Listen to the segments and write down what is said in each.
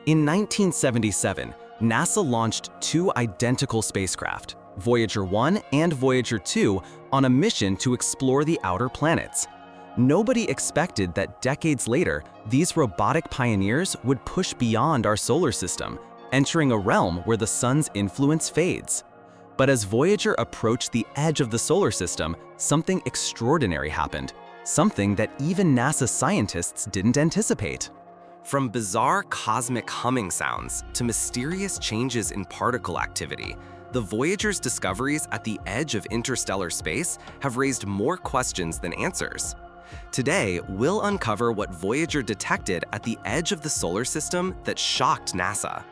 In 1977, NASA launched two identical spacecraft, Voyager 1 and Voyager 2, on a mission to explore the outer planets. Nobody expected that decades later, these robotic pioneers would push beyond our solar system, entering a realm where the sun's influence fades. But as Voyager approached the edge of the solar system, something extraordinary happened, something that even NASA scientists didn't anticipate. From bizarre cosmic humming sounds to mysterious changes in particle activity, the Voyager's discoveries at the edge of interstellar space have raised more questions than answers. Today, we'll uncover what Voyager detected at the edge of the solar system that shocked NASA.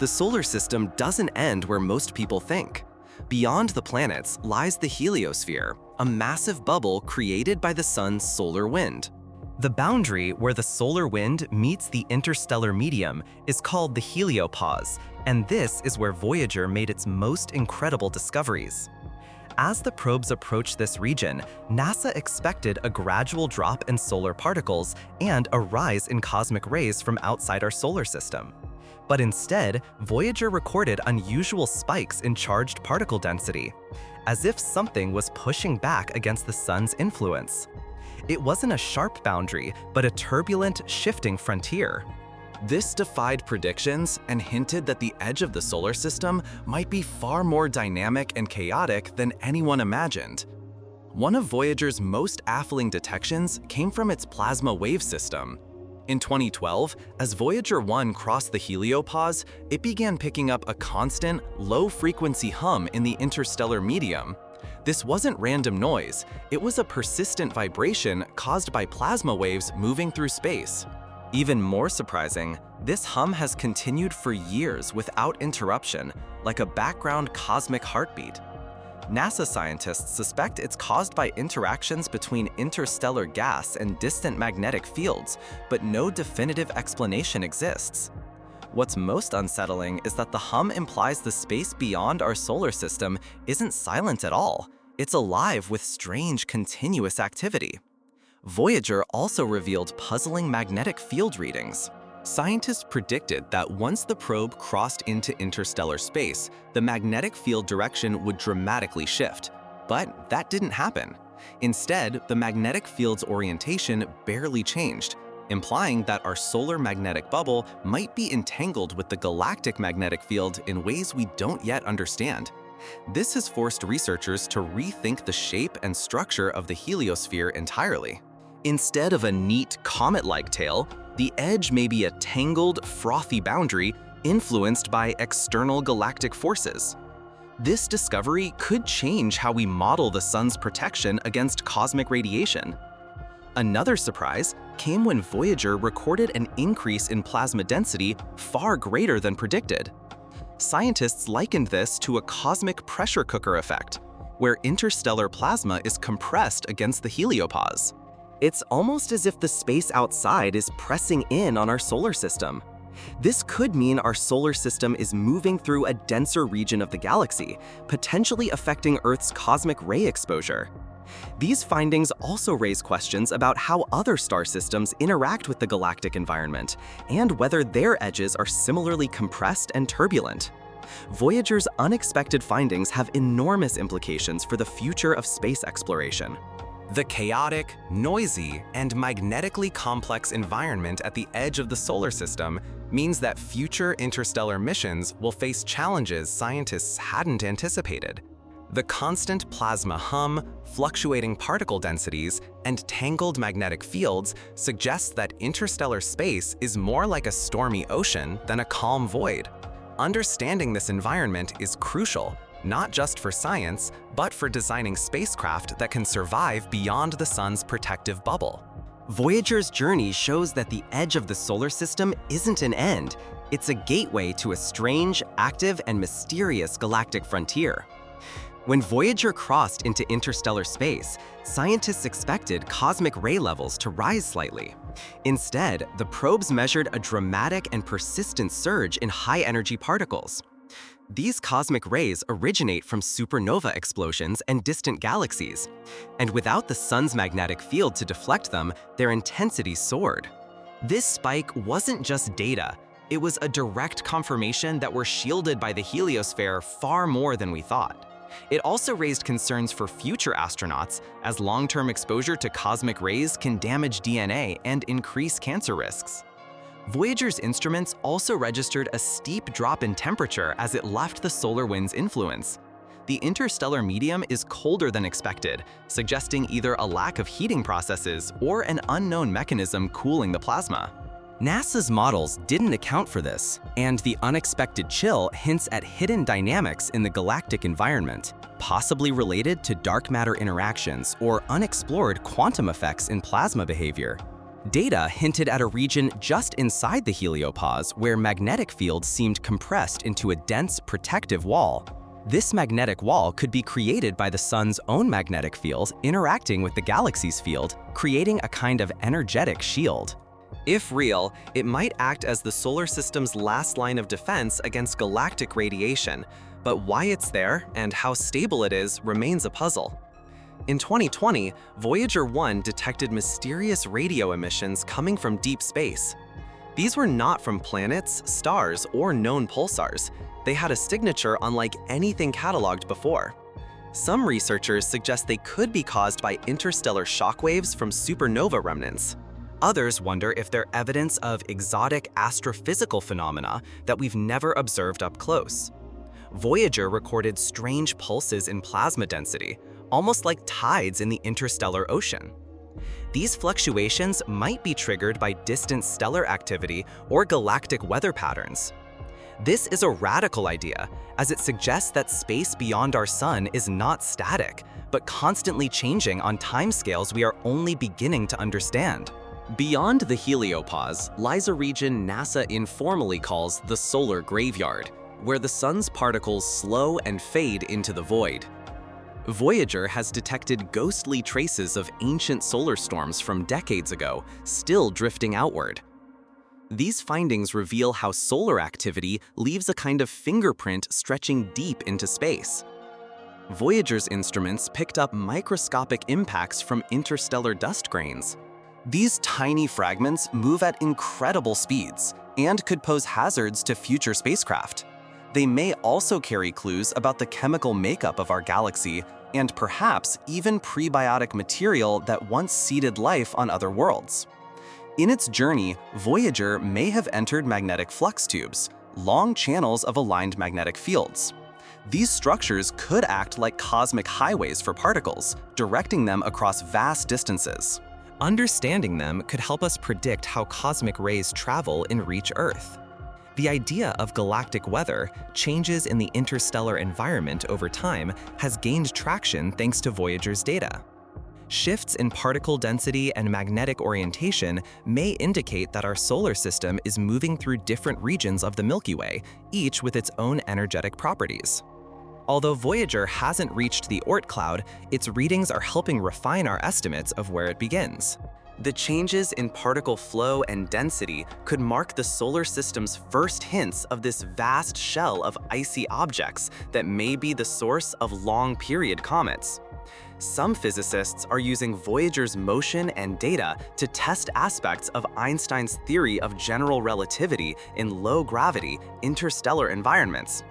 The solar system doesn't end where most people think. Beyond the planets lies the heliosphere, a massive bubble created by the sun's solar wind. The boundary where the solar wind meets the interstellar medium is called the heliopause, and this is where Voyager made its most incredible discoveries. As the probes approached this region, NASA expected a gradual drop in solar particles and a rise in cosmic rays from outside our solar system. But instead, Voyager recorded unusual spikes in charged particle density, as if something was pushing back against the sun's influence. It wasn't a sharp boundary, but a turbulent, shifting frontier. This defied predictions and hinted that the edge of the solar system might be far more dynamic and chaotic than anyone imagined. One of Voyager's most baffling detections came from its plasma wave system. In 2012, as Voyager 1 crossed the heliopause, it began picking up a constant, low-frequency hum in the interstellar medium. This wasn't random noise, it was a persistent vibration caused by plasma waves moving through space. Even more surprising, this hum has continued for years without interruption, like a background cosmic heartbeat. NASA scientists suspect it's caused by interactions between interstellar gas and distant magnetic fields, but no definitive explanation exists. What's most unsettling is that the hum implies the space beyond our solar system isn't silent at all. It's alive with strange, continuous activity. Voyager also revealed puzzling magnetic field readings. Scientists predicted that once the probe crossed into interstellar space, the magnetic field direction would dramatically shift. But that didn't happen. Instead, the magnetic field's orientation barely changed, implying that our solar magnetic bubble might be entangled with the galactic magnetic field in ways we don't yet understand. This has forced researchers to rethink the shape and structure of the heliosphere entirely. Instead of a neat comet-like tail, the edge may be a tangled, frothy boundary influenced by external galactic forces. This discovery could change how we model the sun's protection against cosmic radiation. Another surprise came when Voyager recorded an increase in plasma density far greater than predicted. Scientists likened this to a cosmic pressure cooker effect, where interstellar plasma is compressed against the heliopause. It's almost as if the space outside is pressing in on our solar system. This could mean our solar system is moving through a denser region of the galaxy, potentially affecting Earth's cosmic ray exposure. These findings also raise questions about how other star systems interact with the galactic environment, and whether their edges are similarly compressed and turbulent. Voyager's unexpected findings have enormous implications for the future of space exploration. The chaotic, noisy, and magnetically complex environment at the edge of the solar system means that future interstellar missions will face challenges scientists hadn't anticipated. The constant plasma hum, fluctuating particle densities, and tangled magnetic fields suggest that interstellar space is more like a stormy ocean than a calm void. Understanding this environment is crucial, not just for science, but for designing spacecraft that can survive beyond the sun's protective bubble. Voyager's journey shows that the edge of the solar system isn't an end. It's a gateway to a strange, active, and mysterious galactic frontier. When Voyager crossed into interstellar space, scientists expected cosmic ray levels to rise slightly. Instead, the probes measured a dramatic and persistent surge in high-energy particles. These cosmic rays originate from supernova explosions and distant galaxies, and without the sun's magnetic field to deflect them, their intensity soared. This spike wasn't just data, It was a direct confirmation that we're shielded by the heliosphere far more than we thought. It also raised concerns for future astronauts, as long-term exposure to cosmic rays can damage DNA and increase cancer risks. Voyager's instruments also registered a steep drop in temperature as it left the solar wind's influence. The interstellar medium is colder than expected, suggesting either a lack of heating processes or an unknown mechanism cooling the plasma. NASA's models didn't account for this, and the unexpected chill hints at hidden dynamics in the galactic environment, possibly related to dark matter interactions or unexplored quantum effects in plasma behavior. Data hinted at a region just inside the heliopause where magnetic fields seemed compressed into a dense protective wall. This magnetic wall could be created by the sun's own magnetic field interacting with the galaxy's field, creating a kind of energetic shield. If real, it might act as the solar system's last line of defense against galactic radiation, but why it's there and how stable it is remains a puzzle. In 2020, Voyager 1 detected mysterious radio emissions coming from deep space. These were not from planets, stars, or known pulsars. They had a signature unlike anything cataloged before. Some researchers suggest they could be caused by interstellar shockwaves from supernova remnants. Others wonder if they're evidence of exotic astrophysical phenomena that we've never observed up close. Voyager recorded strange pulses in plasma density, almost like tides in the interstellar ocean. These fluctuations might be triggered by distant stellar activity or galactic weather patterns. This is a radical idea, as it suggests that space beyond our sun is not static, but constantly changing on timescales we are only beginning to understand. Beyond the heliopause lies a region NASA informally calls the solar graveyard, where the sun's particles slow and fade into the void. Voyager has detected ghostly traces of ancient solar storms from decades ago, still drifting outward. These findings reveal how solar activity leaves a kind of fingerprint stretching deep into space. Voyager's instruments picked up microscopic impacts from interstellar dust grains. These tiny fragments move at incredible speeds and could pose hazards to future spacecraft. They may also carry clues about the chemical makeup of our galaxy and perhaps even prebiotic material that once seeded life on other worlds. In its journey, Voyager may have entered magnetic flux tubes, long channels of aligned magnetic fields. These structures could act like cosmic highways for particles, directing them across vast distances. Understanding them could help us predict how cosmic rays travel and reach Earth. The idea of galactic weather, changes in the interstellar environment over time, has gained traction thanks to Voyager's data. Shifts in particle density and magnetic orientation may indicate that our solar system is moving through different regions of the Milky Way, each with its own energetic properties. Although Voyager hasn't reached the Oort cloud, its readings are helping refine our estimates of where it begins. The changes in particle flow and density could mark the solar system's first hints of this vast shell of icy objects that may be the source of long-period comets. Some physicists are using Voyager's motion and data to test aspects of Einstein's theory of general relativity in low-gravity, interstellar environments.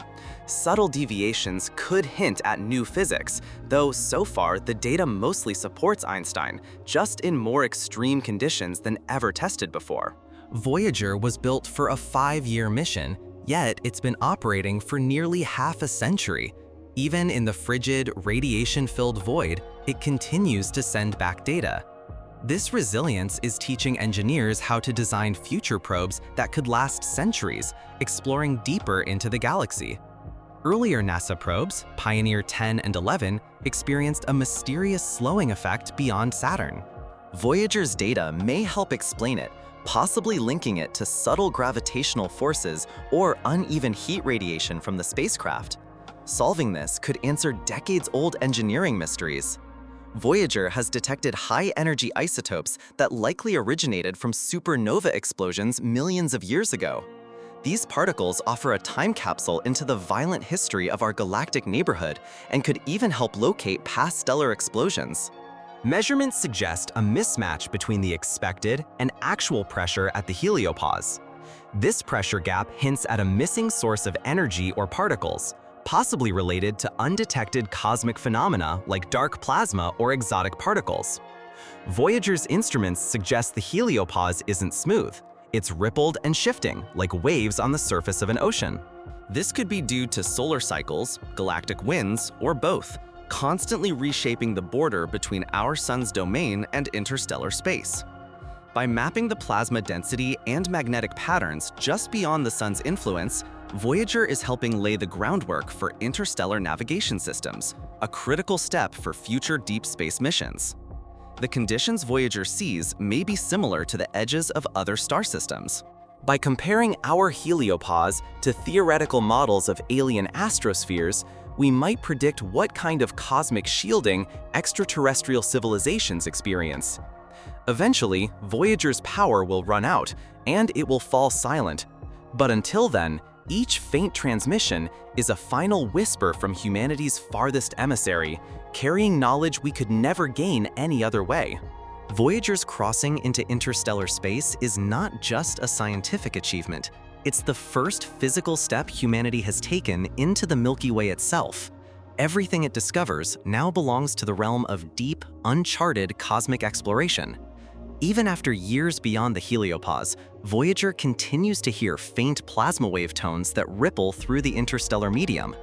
Subtle deviations could hint at new physics, though so far the data mostly supports Einstein, just in more extreme conditions than ever tested before. Voyager was built for a 5-year mission, yet it's been operating for nearly half a century. Even in the frigid, radiation-filled void, it continues to send back data. This resilience is teaching engineers how to design future probes that could last centuries, exploring deeper into the galaxy. Earlier NASA probes, Pioneer 10 and 11, experienced a mysterious slowing effect beyond Saturn. Voyager's data may help explain it, possibly linking it to subtle gravitational forces or uneven heat radiation from the spacecraft. Solving this could answer decades-old engineering mysteries. Voyager has detected high-energy isotopes that likely originated from supernova explosions millions of years ago. These particles offer a time capsule into the violent history of our galactic neighborhood and could even help locate past stellar explosions. Measurements suggest a mismatch between the expected and actual pressure at the heliopause. This pressure gap hints at a missing source of energy or particles, possibly related to undetected cosmic phenomena like dark plasma or exotic particles. Voyager's instruments suggest the heliopause isn't smooth. It's rippled and shifting, like waves on the surface of an ocean. This could be due to solar cycles, galactic winds, or both, constantly reshaping the border between our sun's domain and interstellar space. By mapping the plasma density and magnetic patterns just beyond the sun's influence, Voyager is helping lay the groundwork for interstellar navigation systems, a critical step for future deep space missions. The conditions Voyager sees may be similar to the edges of other star systems. By comparing our heliopause to theoretical models of alien astrospheres, we might predict what kind of cosmic shielding extraterrestrial civilizations experience. Eventually, Voyager's power will run out, and it will fall silent. But until then, each faint transmission is a final whisper from humanity's farthest emissary, carrying knowledge we could never gain any other way. Voyager's crossing into interstellar space is not just a scientific achievement. It's the first physical step humanity has taken into the Milky Way itself. Everything it discovers now belongs to the realm of deep, uncharted cosmic exploration. Even after years beyond the heliopause, Voyager continues to hear faint plasma wave tones that ripple through the interstellar medium.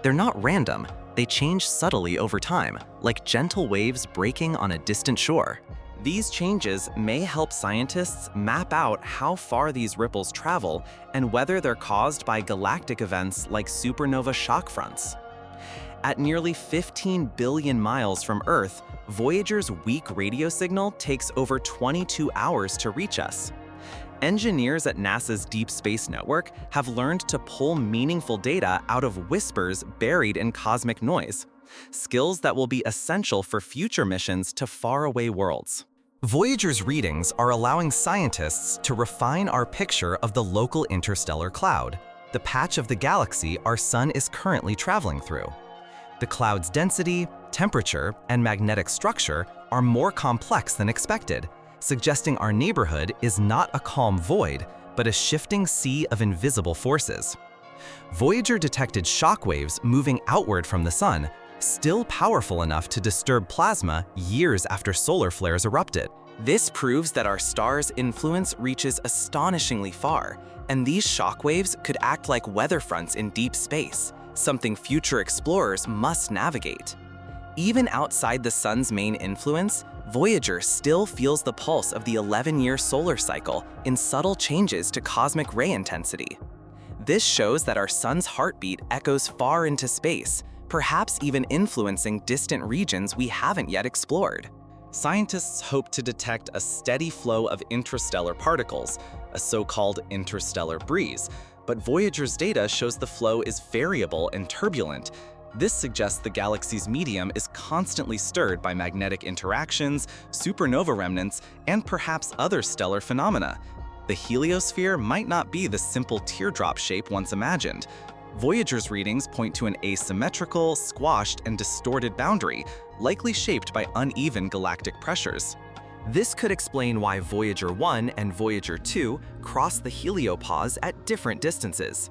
They're not random, they change subtly over time, like gentle waves breaking on a distant shore. These changes may help scientists map out how far these ripples travel and whether they're caused by galactic events like supernova shock fronts. At nearly 15 billion miles from Earth, Voyager's weak radio signal takes over 22 hours to reach us. Engineers at NASA's Deep Space Network have learned to pull meaningful data out of whispers buried in cosmic noise, skills that will be essential for future missions to faraway worlds. Voyager's readings are allowing scientists to refine our picture of the local interstellar cloud, the patch of the galaxy our sun is currently traveling through. The cloud's density, temperature, and magnetic structure are more complex than expected, suggesting our neighborhood is not a calm void, but a shifting sea of invisible forces. Voyager detected shockwaves moving outward from the sun, still powerful enough to disturb plasma years after solar flares erupted. This proves that our star's influence reaches astonishingly far, and these shockwaves could act like weather fronts in deep space, something future explorers must navigate. Even outside the sun's main influence, Voyager still feels the pulse of the 11-year solar cycle in subtle changes to cosmic ray intensity. This shows that our sun's heartbeat echoes far into space, perhaps even influencing distant regions we haven't yet explored. Scientists hope to detect a steady flow of interstellar particles, a so-called interstellar breeze, but Voyager's data shows the flow is variable and turbulent. This suggests the galaxy's medium is constantly stirred by magnetic interactions, supernova remnants, and perhaps other stellar phenomena. The heliosphere might not be the simple teardrop shape once imagined. Voyager's readings point to an asymmetrical, squashed, and distorted boundary, likely shaped by uneven galactic pressures. This could explain why Voyager 1 and Voyager 2 cross the heliopause at different distances.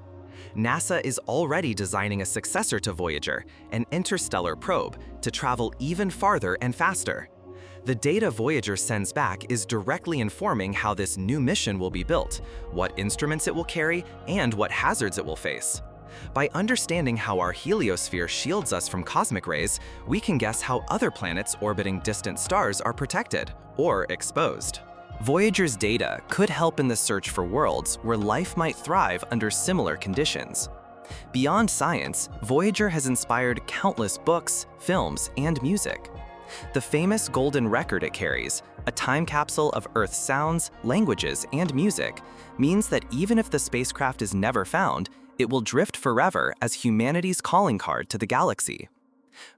NASA is already designing a successor to Voyager, an interstellar probe, to travel even farther and faster. The data Voyager sends back is directly informing how this new mission will be built, what instruments it will carry, and what hazards it will face. By understanding how our heliosphere shields us from cosmic rays, we can guess how other planets orbiting distant stars are protected or exposed. Voyager's data could help in the search for worlds where life might thrive under similar conditions. Beyond science, Voyager has inspired countless books, films, and music. The famous golden record it carries, a time capsule of Earth's sounds, languages, and music, means that even if the spacecraft is never found, it will drift forever as humanity's calling card to the galaxy.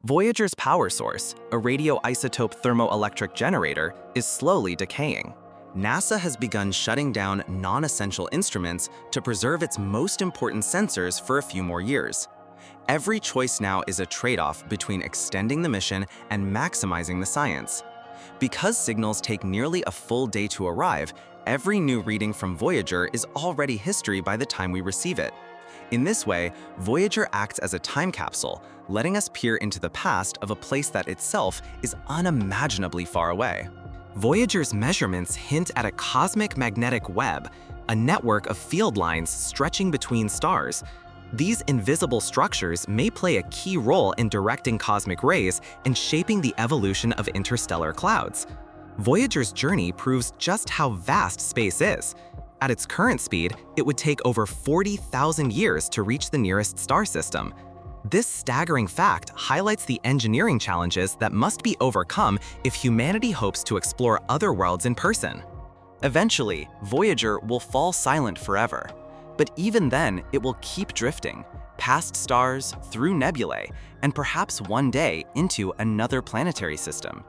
Voyager's power source, a radioisotope thermoelectric generator, is slowly decaying. NASA has begun shutting down non-essential instruments to preserve its most important sensors for a few more years. Every choice now is a trade-off between extending the mission and maximizing the science. Because signals take nearly a full day to arrive, every new reading from Voyager is already history by the time we receive it. In this way, Voyager acts as a time capsule, letting us peer into the past of a place that itself is unimaginably far away. Voyager's measurements hint at a cosmic magnetic web, a network of field lines stretching between stars. These invisible structures may play a key role in directing cosmic rays and shaping the evolution of interstellar clouds. Voyager's journey proves just how vast space is. At its current speed, it would take over 40,000 years to reach the nearest star system. This staggering fact highlights the engineering challenges that must be overcome if humanity hopes to explore other worlds in person. Eventually, Voyager will fall silent forever. But even then, it will keep drifting, past stars, through nebulae, and perhaps one day into another planetary system.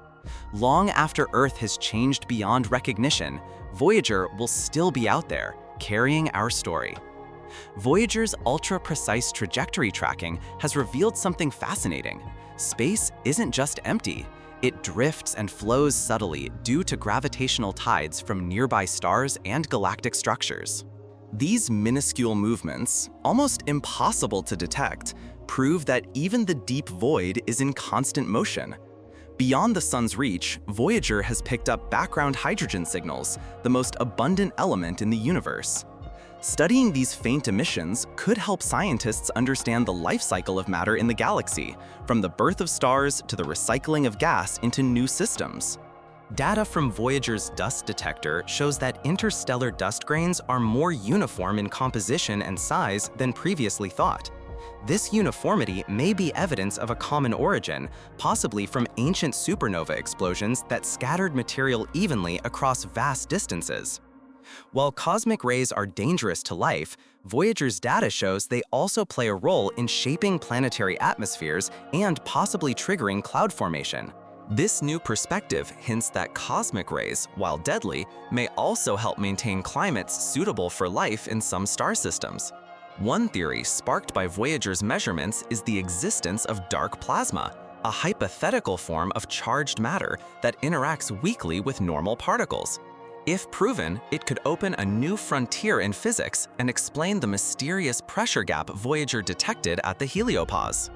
Long after Earth has changed beyond recognition, Voyager will still be out there, carrying our story. Voyager's ultra-precise trajectory tracking has revealed something fascinating. Space isn't just empty. It drifts and flows subtly due to gravitational tides from nearby stars and galactic structures. These minuscule movements, almost impossible to detect, prove that even the deep void is in constant motion. Beyond the sun's reach, Voyager has picked up background hydrogen signals, the most abundant element in the universe. Studying these faint emissions could help scientists understand the life cycle of matter in the galaxy, from the birth of stars to the recycling of gas into new systems. Data from Voyager's dust detector shows that interstellar dust grains are more uniform in composition and size than previously thought. This uniformity may be evidence of a common origin, possibly from ancient supernova explosions that scattered material evenly across vast distances. While cosmic rays are dangerous to life, Voyager's data shows they also play a role in shaping planetary atmospheres and possibly triggering cloud formation. This new perspective hints that cosmic rays, while deadly, may also help maintain climates suitable for life in some star systems. One theory sparked by Voyager's measurements is the existence of dark plasma, a hypothetical form of charged matter that interacts weakly with normal particles. If proven, it could open a new frontier in physics and explain the mysterious pressure gap Voyager detected at the heliopause.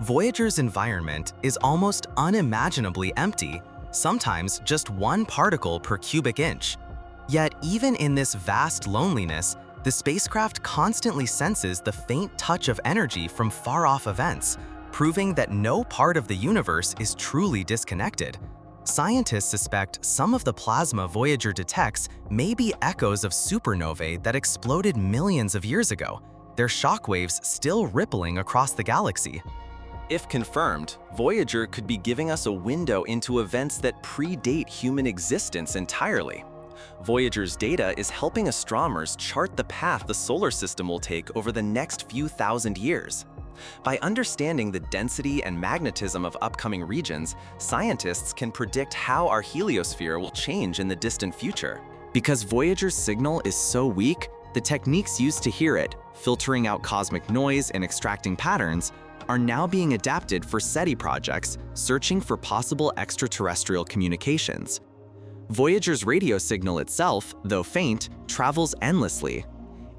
Voyager's environment is almost unimaginably empty, sometimes just one particle per cubic inch. Yet even in this vast loneliness, the spacecraft constantly senses the faint touch of energy from far-off events, proving that no part of the universe is truly disconnected. Scientists suspect some of the plasma Voyager detects may be echoes of supernovae that exploded millions of years ago, their shockwaves still rippling across the galaxy. If confirmed, Voyager could be giving us a window into events that predate human existence entirely. Voyager's data is helping astronomers chart the path the solar system will take over the next few thousand years. By understanding the density and magnetism of upcoming regions, scientists can predict how our heliosphere will change in the distant future. Because Voyager's signal is so weak, the techniques used to hear it, filtering out cosmic noise and extracting patterns, are now being adapted for SETI projects searching for possible extraterrestrial communications. Voyager's radio signal itself, though faint, travels endlessly.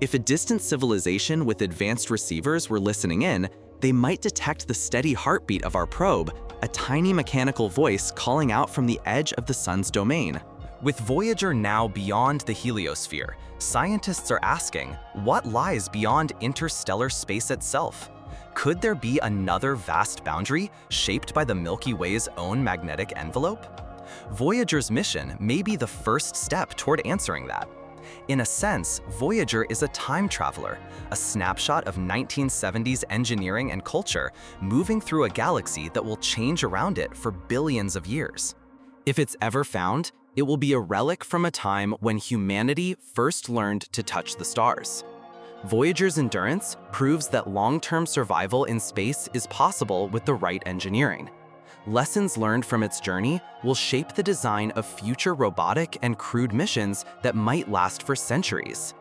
If a distant civilization with advanced receivers were listening in, they might detect the steady heartbeat of our probe, a tiny mechanical voice calling out from the edge of the sun's domain. With Voyager now beyond the heliosphere, scientists are asking, what lies beyond interstellar space itself? Could there be another vast boundary shaped by the Milky Way's own magnetic envelope? Voyager's mission may be the first step toward answering that. In a sense, Voyager is a time traveler, a snapshot of 1970s engineering and culture moving through a galaxy that will change around it for billions of years. If it's ever found, it will be a relic from a time when humanity first learned to touch the stars. Voyager's endurance proves that long-term survival in space is possible with the right engineering. Lessons learned from its journey will shape the design of future robotic and crewed missions that might last for centuries.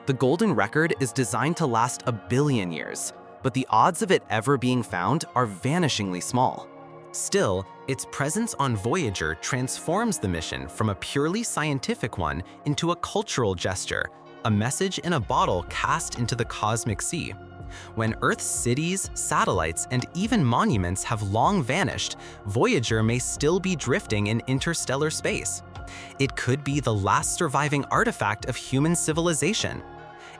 The golden record is designed to last 1 billion years, but the odds of it ever being found are vanishingly small. Still, its presence on Voyager transforms the mission from a purely scientific one into a cultural gesture, a message in a bottle cast into the cosmic sea. When Earth's cities, satellites, and even monuments have long vanished, Voyager may still be drifting in interstellar space. It could be the last surviving artifact of human civilization.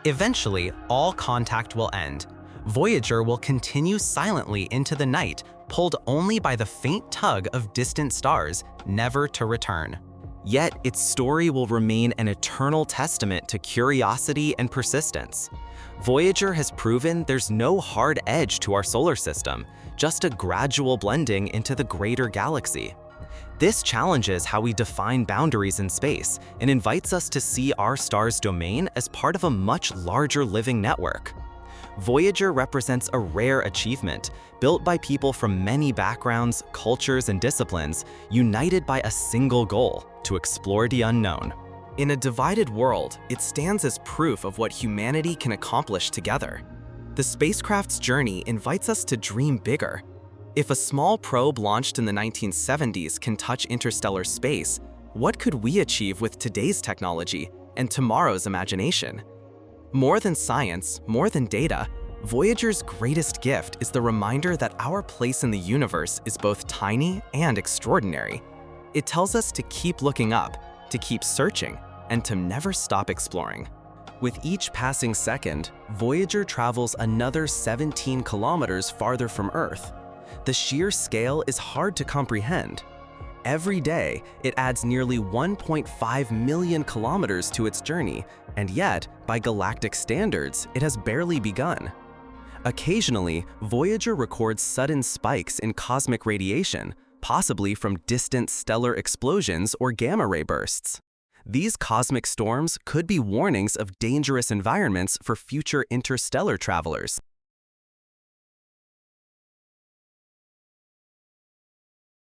Eventually, all contact will end. Voyager will continue silently into the night, pulled only by the faint tug of distant stars, never to return. Yet, its story will remain an eternal testament to curiosity and persistence. Voyager has proven there's no hard edge to our solar system, just a gradual blending into the greater galaxy. This challenges how we define boundaries in space and invites us to see our star's domain as part of a much larger living network. Voyager represents a rare achievement, built by people from many backgrounds, cultures, and disciplines, united by a single goal: to explore the unknown. In a divided world, it stands as proof of what humanity can accomplish together. The spacecraft's journey invites us to dream bigger. If a small probe launched in the 1970s can touch interstellar space, what could we achieve with today's technology and tomorrow's imagination? More than science, more than data, Voyager's greatest gift is the reminder that our place in the universe is both tiny and extraordinary. It tells us to keep looking up, to keep searching, and to never stop exploring. With each passing second, Voyager travels another 17 kilometers farther from Earth. The sheer scale is hard to comprehend. Every day, it adds nearly 1.5 million kilometers to its journey, and yet, by galactic standards, it has barely begun. Occasionally, Voyager records sudden spikes in cosmic radiation, possibly from distant stellar explosions or gamma-ray bursts. These cosmic storms could be warnings of dangerous environments for future interstellar travelers.